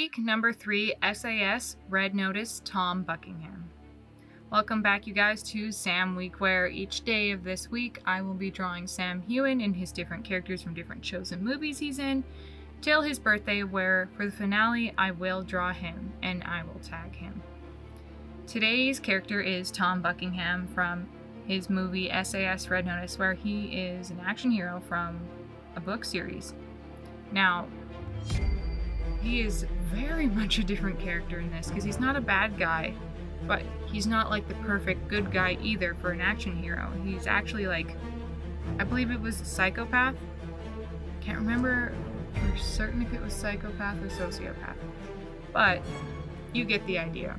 week, number 3, SAS Red Notice, Tom Buckingham. Welcome back, you guys, to Sam Week, where each day of this week I will be drawing Sam Heughan and his different characters from different shows and movies he's in, till his birthday, where for the finale I will draw him and I will tag him. Today's character is Tom Buckingham from his movie SAS Red Notice, where he is an action hero from a book series. Now, he is very much a different character in this because he's not a bad guy, but he's not like the perfect good guy either for an action hero. He's actually like, I believe it was a psychopath. Can't remember for certain if it was psychopath or sociopath, but you get the idea.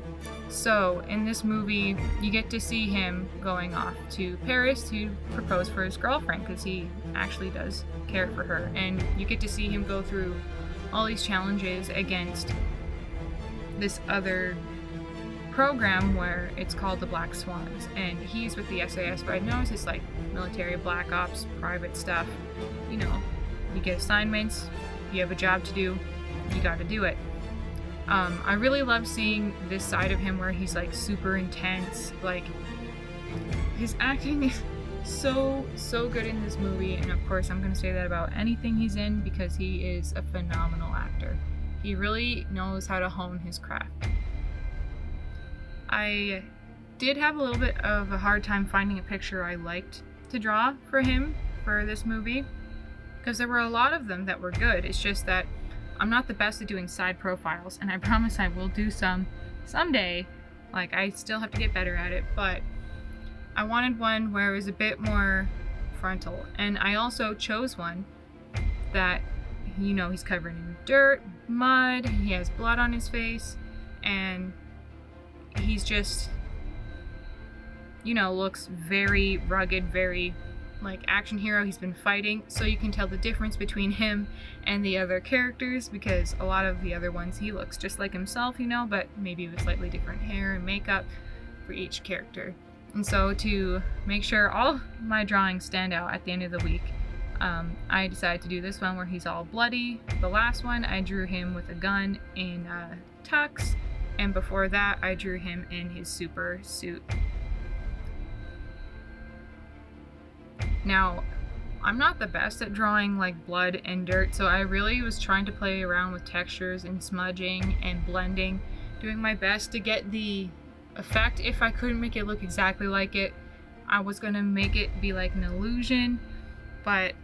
So in this movie, you get to see him going off to Paris to propose for his girlfriend because he actually does care for her, and you get to see him go through all these challenges against this other program where it's called the Black Swans, and he's with the SAS Red Notice. It's like military black ops, private stuff. You know, you get assignments, you have a job to do, you gotta do it. I really love seeing this side of him where he's like super intense. Like, his acting is so good in this movie, and of course I'm going to say that about anything he's in because he is a phenomenal actor. He really knows how to hone his craft. I did have a little bit of a hard time finding a picture I liked to draw for him for this movie because there were a lot of them that were good. It's just that I'm not the best at doing side profiles, and I promise I will do some someday. Like, I still have to get better at it, but I wanted one where it was a bit more frontal. And I also chose one that, you know, he's covered in dirt, mud, he has blood on his face, and he's just, you know, looks very rugged, very like action hero. He's been fighting, so you can tell the difference between him and the other characters because a lot of the other ones he looks just like himself, you know, but maybe with slightly different hair and makeup for each character. And so to make sure all my drawings stand out at the end of the week, I decided to do this one where he's all bloody. The last one I drew him with a gun in tux, and before that I drew him in his super suit. Now, I'm not the best at drawing like blood and dirt, so I really was trying to play around with textures and smudging and blending, doing my best to get the effect. If I couldn't make it look exactly like it, I was gonna make it be like an illusion, but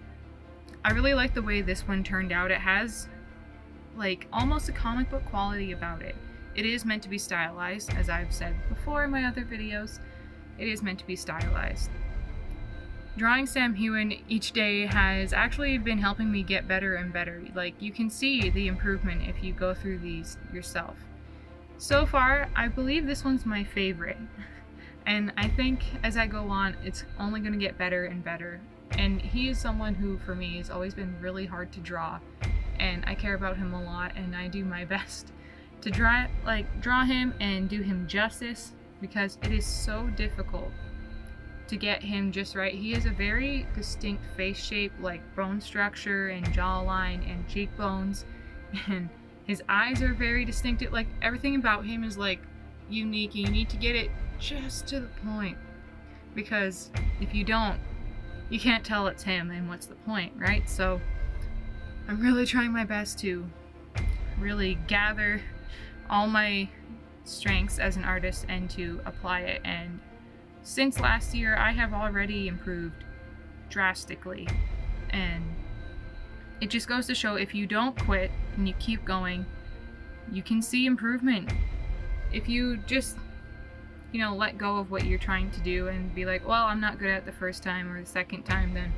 I really like the way this one turned out. It has like almost a comic book quality about it. It is meant to be stylized, as I've said before in my other videos. It is meant to be stylized. Drawing Sam Heughan each day has actually been helping me get better and better. Like, you can see the improvement if you go through these yourself. So far, I believe this one's my favorite. And I think as I go on, it's only going to get better and better. And he is someone who, for me, has always been really hard to draw. And I care about him a lot, and I do my best to draw him and do him justice because it is so difficult to get him just right. He has a very distinct face shape, like bone structure and jawline and cheekbones, and his eyes are very distinctive. Like, everything about him is like unique. You need to get it just to the point, because if you don't, you can't tell it's him, and what's the point, right? So I'm really trying my best to really gather all my strengths as an artist and to apply it. And since last year, I have already improved drastically, and it just goes to show if you don't quit and you keep going, you can see improvement. If you just, you know, let go of what you're trying to do and be like, well, I'm not good at it the first time or the second time, then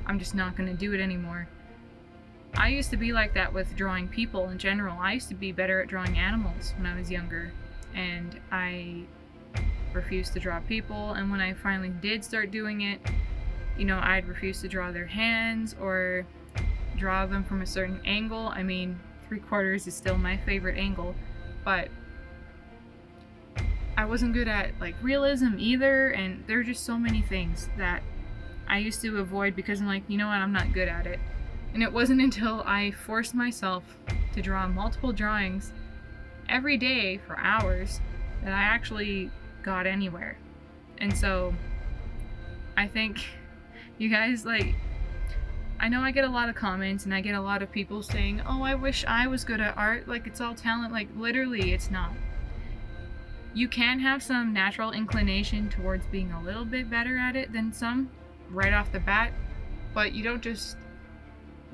I'm just not going to do it anymore. I used to be like that with drawing people in general. I used to be better at drawing animals when I was younger, and I refused to draw people, and when I finally did start doing it, you know, I'd refuse to draw their hands or draw them from a certain angle. I mean, 3/4 is still my favorite angle, but I wasn't good at like realism either, and there are just so many things that I used to avoid because I'm like, you know what, I'm not good at it. And it wasn't until I forced myself to draw multiple drawings every day for hours that I actually got anywhere. And so I think you guys, like, I know I get a lot of comments and I get a lot of people saying, oh, I wish I was good at art, like it's all talent. Like, literally it's not. You can have some natural inclination towards being a little bit better at it than some right off the bat, but you don't just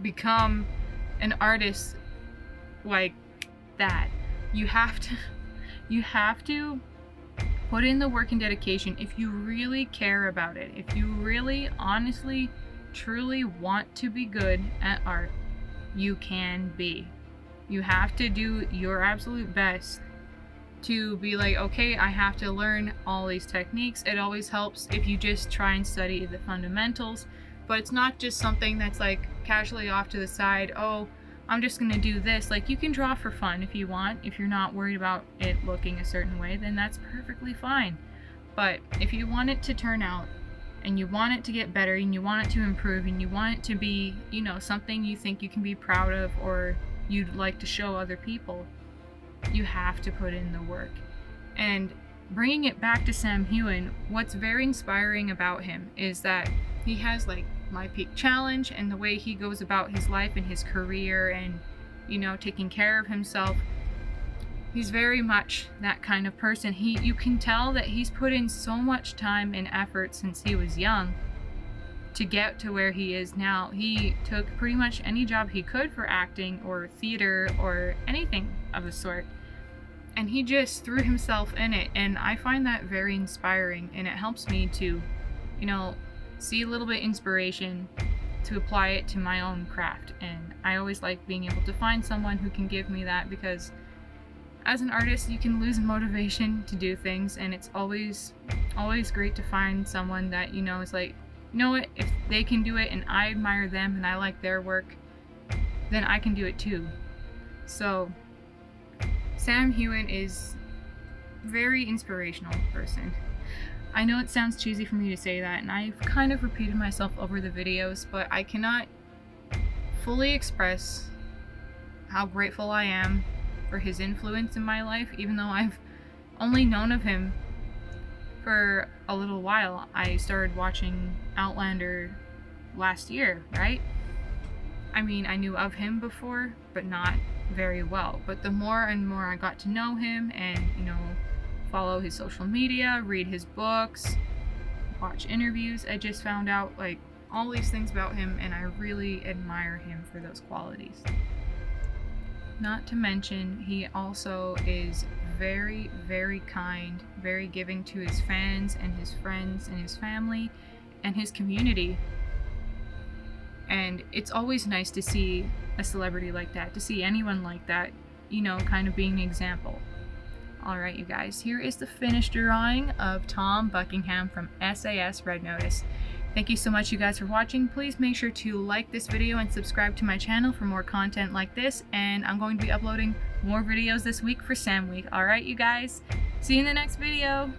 become an artist like that. You have to put in the work and dedication. If you really care about it, if you really honestly truly want to be good at art, you can be. You have to do your absolute best to be like, okay, I have to learn all these techniques. It always helps if you just try and study the fundamentals, but it's not just something that's like casually off to the side. Oh, I'm just gonna do this. Like, you can draw for fun if you want. If you're not worried about it looking a certain way, then that's perfectly fine. But if you want it to turn out and you want it to get better and you want it to improve and you want it to be, you know, something you think you can be proud of or you'd like to show other people, you have to put in the work. And bringing it back to Sam Heughan, what's very inspiring about him is that he has like My Peak Challenge, and the way he goes about his life and his career and, you know, taking care of himself. He's very much that kind of person. You can tell that he's put in so much time and effort since he was young to get to where he is now. He took pretty much any job he could for acting or theater or anything of the sort, and he just threw himself in it. And I find that very inspiring, and it helps me to, you know, see a little bit inspiration to apply it to my own craft. And I always like being able to find someone who can give me that, because as an artist you can lose motivation to do things, and it's always great to find someone that, you know, is like, you know what, if they can do it and I admire them and I like their work, then I can do it too. So Sam Heughan is a very inspirational person. I know it sounds cheesy for me to say that, and I've kind of repeated myself over the videos, but I cannot fully express how grateful I am for his influence in my life, even though I've only known of him for a little while. I started watching Outlander last year, right? I mean, I knew of him before, but not very well. But the more and more I got to know him and, you know, follow his social media, read his books, watch interviews, I just found out like all these things about him, and I really admire him for those qualities. Not to mention, he also is very, very kind, very giving to his fans and his friends and his family and his community. And it's always nice to see a celebrity like that, to see anyone like that, you know, kind of being an example. Alright, you guys, here is the finished drawing of Tom Buckingham from SAS Red Notice. Thank you so much, you guys, for watching. Please make sure to like this video and subscribe to my channel for more content like this, and I'm going to be uploading more videos this week for Sam Week. Alright, you guys, see you in the next video.